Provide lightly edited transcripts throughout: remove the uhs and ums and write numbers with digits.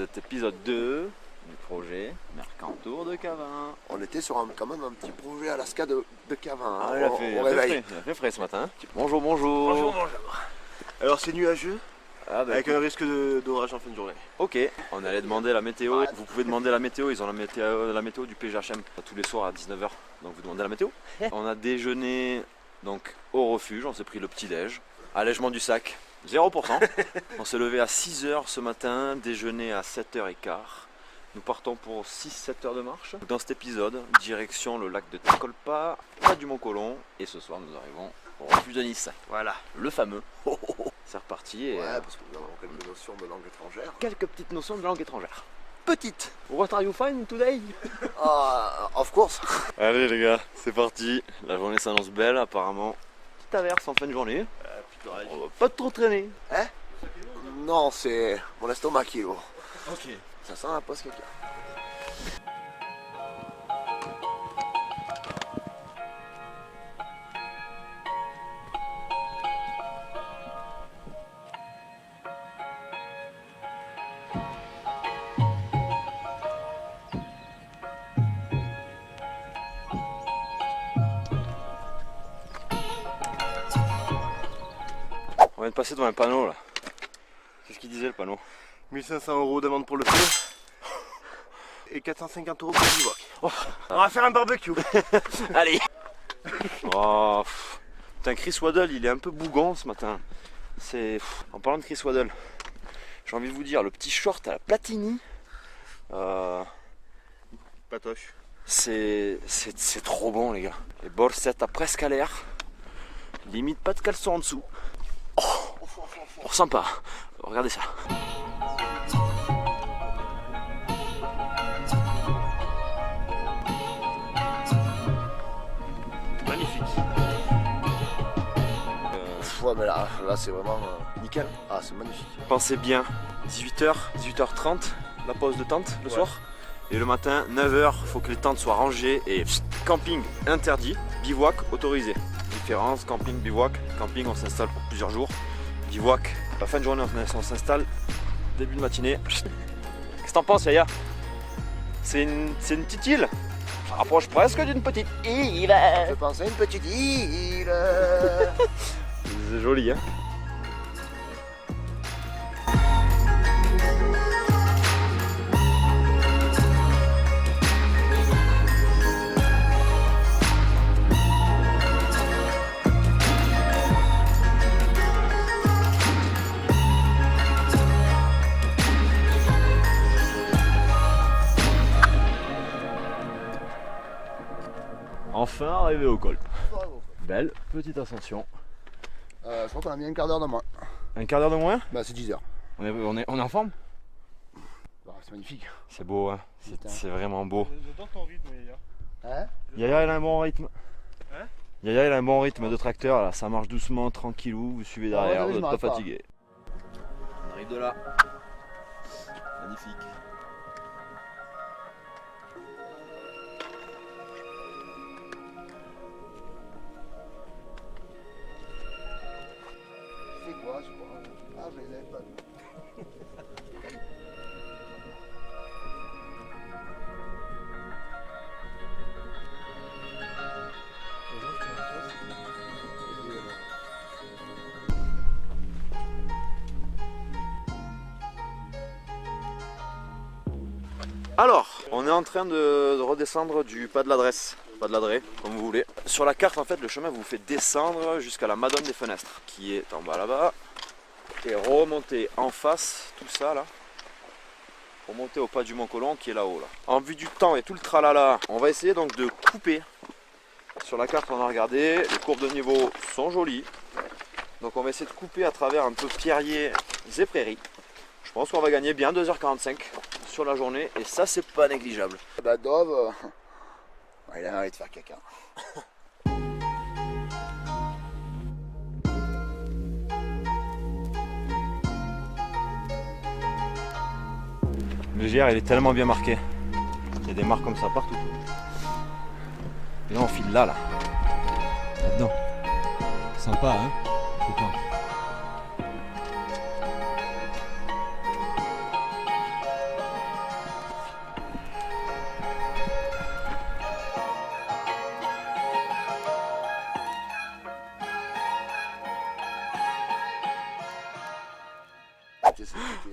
cet épisode 2 du projet Mercantour de Cavan. On était sur quand même un petit projet Alaska de Cavan. Ah, il a fait frais ce matin. Bonjour, bonjour. Bonjour, bonjour. Alors c'est nuageux, avec un risque d'orage en fin de journée. Ok, on allait demander la météo. Vous pouvez demander la météo, ils ont la météo du PGHM tous les soirs à 19h. Donc vous demandez la météo. On a déjeuné donc au refuge, on s'est pris le petit-déj. Allègement du sac, 0%. On s'est levé à 6h ce matin, déjeuner à 7h15. Nous partons pour 6-7 heures de marche. Dans cet épisode, direction le lac de Tacolpa, pas du Mont-Colomb. Et ce soir, nous arrivons au refuge de Nice. Voilà. Le fameux. C'est reparti. Et Ouais, parce que nous avons quelques notions de langue étrangère. quelques petites notions de langue étrangère. Petites. What are you fine today? Of course. Allez les gars, c'est parti. La journée s'annonce belle apparemment. Petite averse en fin de journée. On va pas trop traîner. Hein? Non, c'est mon estomac qui est lourd. Ok. Ça sent la poste caca. On vient de passer devant un panneau là. Qu'est-ce qu'il disait le panneau? 1500 € d'amende pour le feu. Et 450 € pour le bivouac. On va faire un barbecue. Allez. Oh, putain, Chris Waddle, il est un peu bougon ce matin. En parlant de Chris Waddle, j'ai envie de vous dire, le petit short à la Platini, Patoche. c'est trop bon les gars. Les borsettes à presque à l'air, limite pas de caleçon en dessous. Oh, sympa. Regardez ça. Magnifique. Ouais, mais là c'est vraiment nickel. Ah, c'est magnifique. Pensez bien, 18h, 18h30, la pause de tente le soir. Et le matin, 9h, faut que les tentes soient rangées et camping interdit, bivouac autorisé. Différence, camping, bivouac. Camping, on s'installe pour plusieurs jours. Bivouac, la fin de journée, on s'installe. Début de matinée. Qu'est-ce que t'en penses, Yaya? C'est une petite île. Ça rapproche presque d'une petite île. Je pensais à une petite île. C'est joli, hein? Enfin arrivé au col. Belle petite ascension. Je crois qu'on a mis un quart d'heure de moins. Un quart d'heure de moins? Bah, c'est 10h. On est en forme? Bah, c'est magnifique. C'est beau, hein? C'est vraiment beau. J'adore ton rythme, Yaya. Hein? Yaya, il a un bon rythme. Hein? Yaya, il a un bon rythme de tracteur. Là, ça marche doucement, tranquillou. Vous suivez derrière, ouais, vous je n'êtes pas m'arrête pas. fatigué. On arrive de là. Magnifique. C'est quoi, je crois? Ah, je les avais pas vus. Alors, on est en train de redescendre du pas de l'adresse, pas de l'adresse, comme vous voulez. Sur la carte, en fait, le chemin vous fait descendre jusqu'à la Madone des Fenêtres, qui est en bas là-bas, et remonter en face, tout ça là, pour monter au pas du Mont-Colomb, qui est là-haut là. En vue du temps et tout le tralala, on va essayer donc de couper. Sur la carte, on a regardé, les courbes de niveau sont jolies, donc on va essayer de couper à travers un peu pierriers et prairies. Je pense qu'on va gagner bien 2h45 sur la journée et ça c'est pas négligeable. Bah, Dove, il a envie de faire caca. Le GR il est tellement bien marqué. Il y a des marques comme ça partout. Et là on file là. Là-dedans. Sympa hein, copain.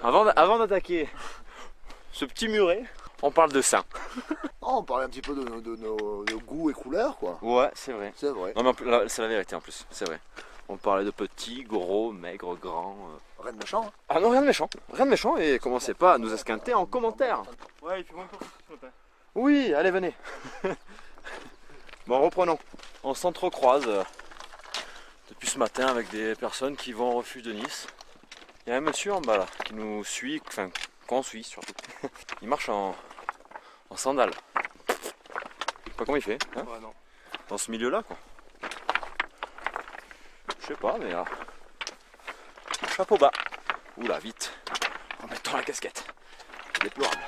Avant d'attaquer ce petit muret, on parle de ça. Oh, on parlait un petit peu de nos goûts et couleurs, quoi. Ouais, c'est vrai. C'est vrai. Non mais c'est la vérité en plus, c'est vrai. On parlait de petits, gros, maigres, grands. Rien de méchant. Hein. Ah non, rien de méchant. Rien de méchant et commencez pas à nous esquinter en commentaire. Ouais, il fait moins peur ce matin. Oui, allez, venez. Bon, reprenons. On s'entrecroise depuis ce matin avec des personnes qui vont au refuge de Nice. Il y a un monsieur en bas là qui nous suit, enfin qu'on suit surtout. Il marche en sandales. Je sais pas comment il fait, hein, Ouais, non. dans ce milieu là quoi. Je sais pas, mais chapeau bas. Oula, vite. En mettant la casquette. C'est déplorable.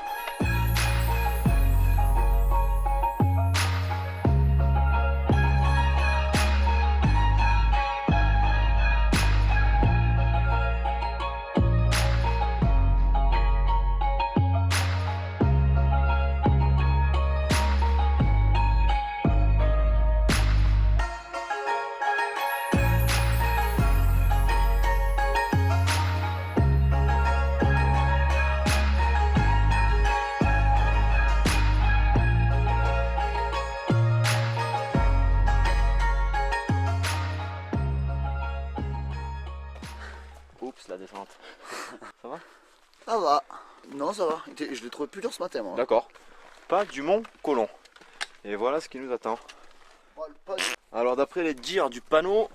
Oups, la descente. Ça va? Ça va. Non, ça va. Je l'ai trouvé plus dur ce matin, moi. D'accord. Pas du Mont Colomb. Et voilà ce qui nous attend. Alors d'après les dires du panneau,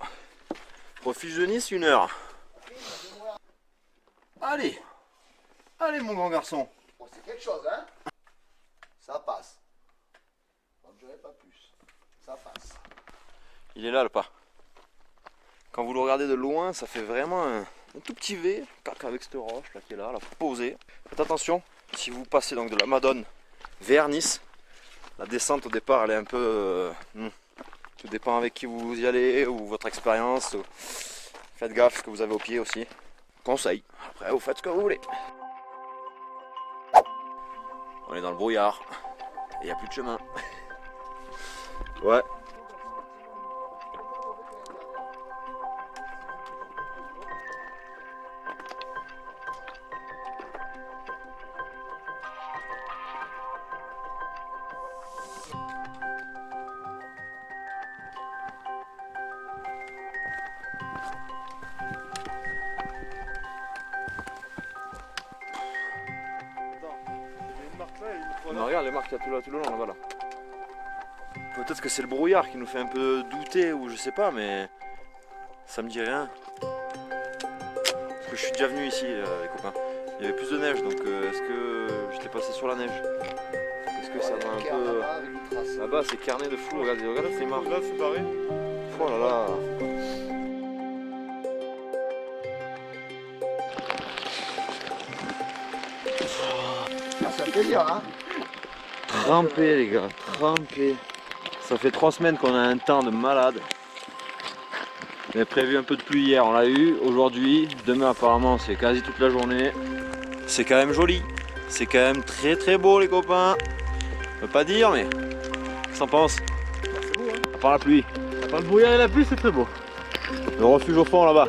refuge de Nice, 1 heure. Allez. Allez mon grand garçon. Bon, c'est quelque chose, hein. Ça passe. J'en dirai pas plus. Ça passe. Il est là le pas. Quand vous le regardez de loin, ça fait vraiment un tout petit V, avec cette roche là qui est là, posée. Faites attention, si vous passez donc de la Madone vers Nice, la descente au départ elle est un peu... tout dépend avec qui vous y allez ou votre expérience. Faites gaffe ce que vous avez au pied aussi. Conseil. Après vous faites ce que vous voulez. On est dans le brouillard. Et il n'y a plus de chemin. Ouais. Non, regarde les marques qu'il y a tout le long là-bas là. Peut-être que c'est le brouillard qui nous fait un peu douter ou je sais pas, mais ça me dit rien. Parce que je suis déjà venu ici les copains. Il y avait plus de neige donc est-ce que j'étais passé sur la neige? Est-ce que ça va un peu... Là-bas c'est carné de fou, regardez ces marques. Là, c'est pareil. Oh là là. Ça fait plaisir, hein. Trempé les gars, trempé. Ça fait 3 semaines qu'on a un temps de malade. On avait prévu un peu de pluie hier, on l'a eu. Aujourd'hui, demain apparemment c'est quasi toute la journée. C'est quand même joli. C'est quand même très très beau les copains. Je peux pas dire mais... Qu'est-ce que t'en penses? C'est beau, hein. À part la pluie. À part le brouillard et la pluie, c'est très beau. Le refuge au fond là-bas.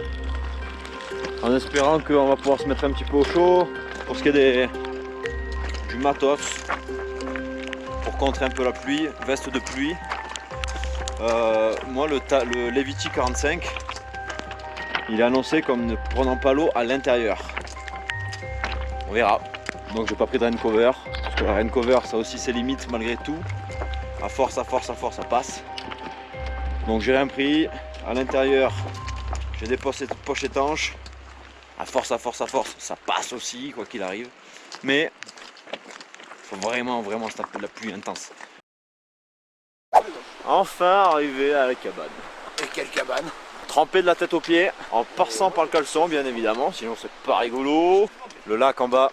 En espérant qu'on va pouvoir se mettre un petit peu au chaud. Pour ce qui est du matos. Pour contrer un peu la pluie. Veste de pluie. Moi le Leviti 45, il est annoncé comme ne prenant pas l'eau à l'intérieur. On verra. Donc j'ai pas pris de rain cover. Parce que la rain cover ça a aussi ses limites malgré tout. À force ça passe. Donc j'ai rien pris. À l'intérieur j'ai des poches étanches. À force ça passe aussi quoi qu'il arrive. Mais faut vraiment se taper de la pluie intense. Enfin arrivé à la cabane. Et quelle cabane. Trempé de la tête aux pieds, en passant par le caleçon bien évidemment, sinon c'est pas rigolo. Le lac en bas,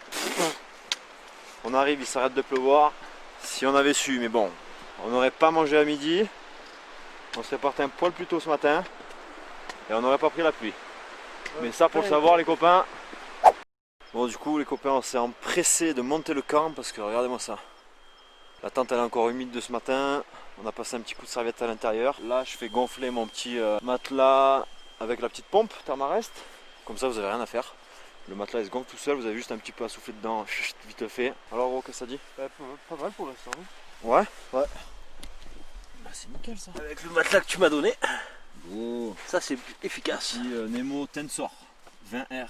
on arrive, il s'arrête de pleuvoir. Si on avait su, mais bon, on n'aurait pas mangé à midi. On serait parti un poil plus tôt ce matin. Et on n'aurait pas pris la pluie. Mais ça pour le savoir les copains. Bon du coup les copains on s'est empressé de monter le camp parce que regardez-moi ça. La tente elle est encore humide de ce matin. On a passé un petit coup de serviette à l'intérieur. Là je fais gonfler mon petit matelas avec la petite pompe Thermarest. Comme ça vous n'avez rien à faire. Le matelas il se gonfle tout seul, vous avez juste un petit peu à souffler dedans, vite fait. Alors gros, qu'est-ce que ça dit? Pas mal pour l'instant. Ouais. Ouais. Bah c'est nickel ça. Avec le matelas que tu m'as donné, Oh. ça c'est efficace. Petit Nemo Tensor 20R.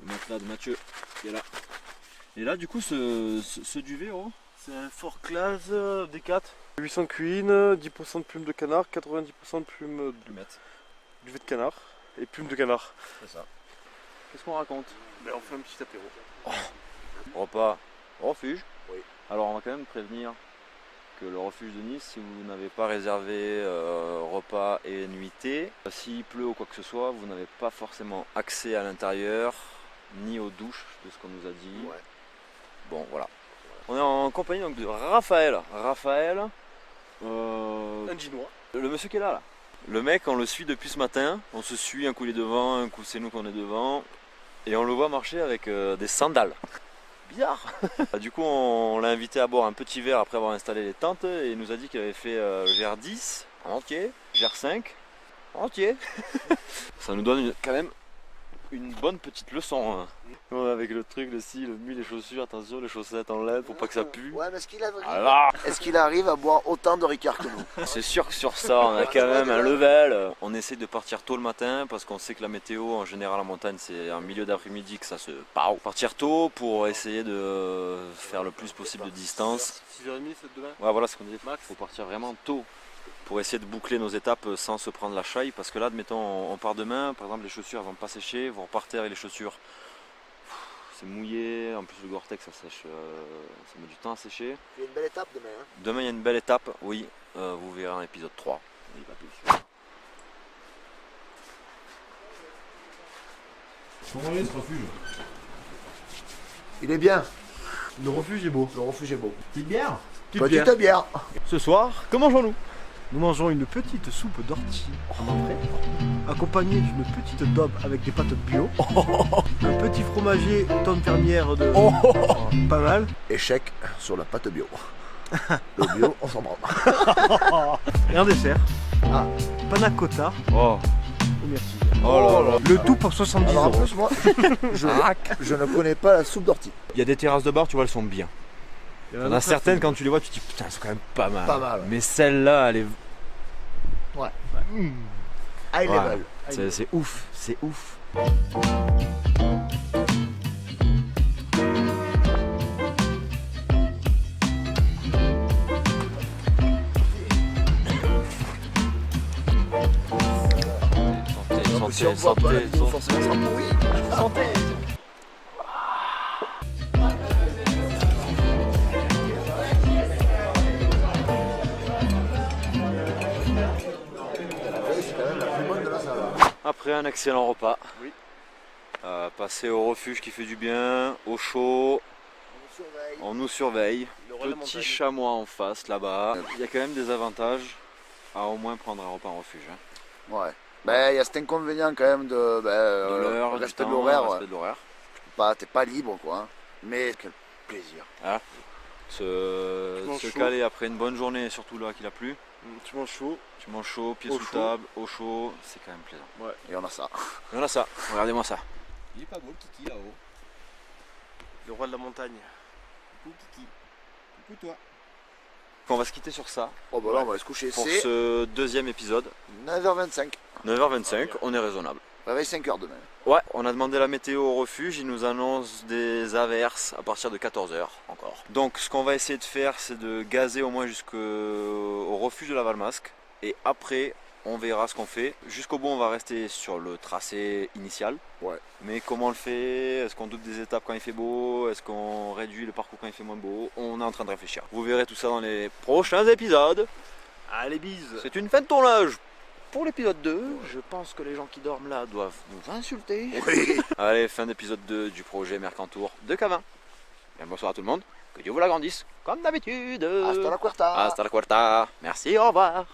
Le matelas de Mathieu qui est là. Et là du coup ce duvet gros. C'est un Fort Class D4. 800 queen, 10% de plumes de canard, 90% de plumes Du mètre. duvet de canard et plumes de canard. C'est ça. Qu'est-ce qu'on raconte? Ben, on fait un petit apéro. Repas refuge. Oui. Alors on va quand même prévenir que le refuge de Nice, si vous n'avez pas réservé repas et nuitée, s'il pleut ou quoi que ce soit, vous n'avez pas forcément accès à l'intérieur ni aux douches de ce qu'on nous a dit. Ouais. Bon voilà. On est en compagnie donc de Raphaël. Raphaël, Un Ginois. le monsieur qui est là. Le mec, on le suit depuis ce matin. On se suit, un coup il est devant, un coup c'est nous qu'on est devant. Et on le voit marcher avec des sandales. Bizarre. Du coup, on l'a invité à boire un petit verre après avoir installé les tentes. Et il nous a dit qu'il avait fait GR10 en entier, GR5 en entier. Ça nous donne quand même une bonne petite leçon. Hein. Avec le truc, le style, le mue, les chaussures, attention, les chaussettes en LED pour pas que ça pue. Ouais, mais Alors, est-ce qu'il arrive à boire autant de Ricard que nous? c'est sûr que sur ça, on a quand même un level. On essaie de partir tôt le matin parce qu'on sait que la météo, en général en montagne, c'est en milieu d'après-midi que ça se pao. Partir tôt pour essayer de faire le plus possible de distance. 6h30 c'est demain. Ouais, voilà ce qu'on disait. Max. Il faut partir vraiment tôt pour essayer de boucler nos étapes sans se prendre la chaille. Parce que là, admettons, on part demain, par exemple, les chaussures elles vont pas sécher, vous repartez avec les chaussures. C'est mouillé, en plus le Gore-Tex ça sèche, ça met du temps à sécher. Il y a une belle étape demain. Hein. Demain il y a une belle étape, oui, vous verrez en épisode 3. On dit pas plus. Comment est ce refuge? Il est bien. Le refuge est beau. Le refuge est beau. Petite bière? Petite bière. Ce soir, que mangeons-nous? Nous mangeons une petite soupe d'ortie en entrée, accompagnée d'une petite daube avec des pâtes bio, un petit fromager tonne fermière de... pas mal. Échec sur la pâte bio. Le bio, on s'en branle. Et un dessert, Ah. panna cotta Oh, au myrtille. oh là là. Le tout pour 70 Alors en euros. plus, moi, je ne connais pas la soupe d'ortie. Il y a des terrasses de bar, tu vois, elles sont bien. Il y Il y en a certaines, quand tu les vois, tu te dis putain, elles sont quand même pas mal. Pas mal, ouais. Mais celle-là, elle est. High Ouais. level. C'est ouf, c'est ouf. Si on voit pas la bio, forcément, ça pourrit. santé. C'est quand même la plus bonne de la salle. Après un excellent repas. Oui. Passer au refuge qui fait du bien, au chaud, On surveille. on nous surveille. Le roi de la Petit montagne. chamois en face là-bas. Il y a quand même des avantages à au moins prendre un repas en refuge. Hein. Ouais. Ben, il y a cet inconvénient quand même de De l'heure, du respect temps, de l'horaire. respect Ouais. de l'horaire. T'es pas libre, quoi. Hein. Mais quel plaisir. Se chaud. caler après une bonne journée, surtout là qu'il a plu. Tu manges chaud. Tu manges chaud, pieds Au sous chaud. table, au chaud, c'est quand même plaisant. Et on a ça. Et on a ça, regardez-moi ça. Il est pas beau le kiki là-haut. Le roi de la montagne. Coucou kiki. Coucou toi. On va se quitter sur ça Oh, bah là, on va aller se coucher. pour C'est ce deuxième épisode. 9h25. 9h25, on est raisonnable. Réveil 5h demain. Ouais, on a demandé la météo au refuge, ils nous annoncent des averses à partir de 14h encore. Donc ce qu'on va essayer de faire, c'est de gazer au moins jusqu'au refuge de la Valmasque. Et après, on verra ce qu'on fait. Jusqu'au bout, on va rester sur le tracé initial. Ouais. Mais comment on le fait? Est-ce qu'on double des étapes quand il fait beau? Est-ce qu'on réduit le parcours quand il fait moins beau? On est en train de réfléchir. Vous verrez tout ça dans les prochains épisodes. Allez, bise. C'est une fin de tournage pour l'épisode 2. Je pense que les gens qui dorment là doivent nous insulter. Oui. Allez, fin d'épisode 2 du projet Mercantour de Cavin. Bien, bonsoir à tout le monde. Que Dieu vous l'agrandisse, comme d'habitude. Hasta la cuarta. Hasta la cuarta. Merci, au revoir.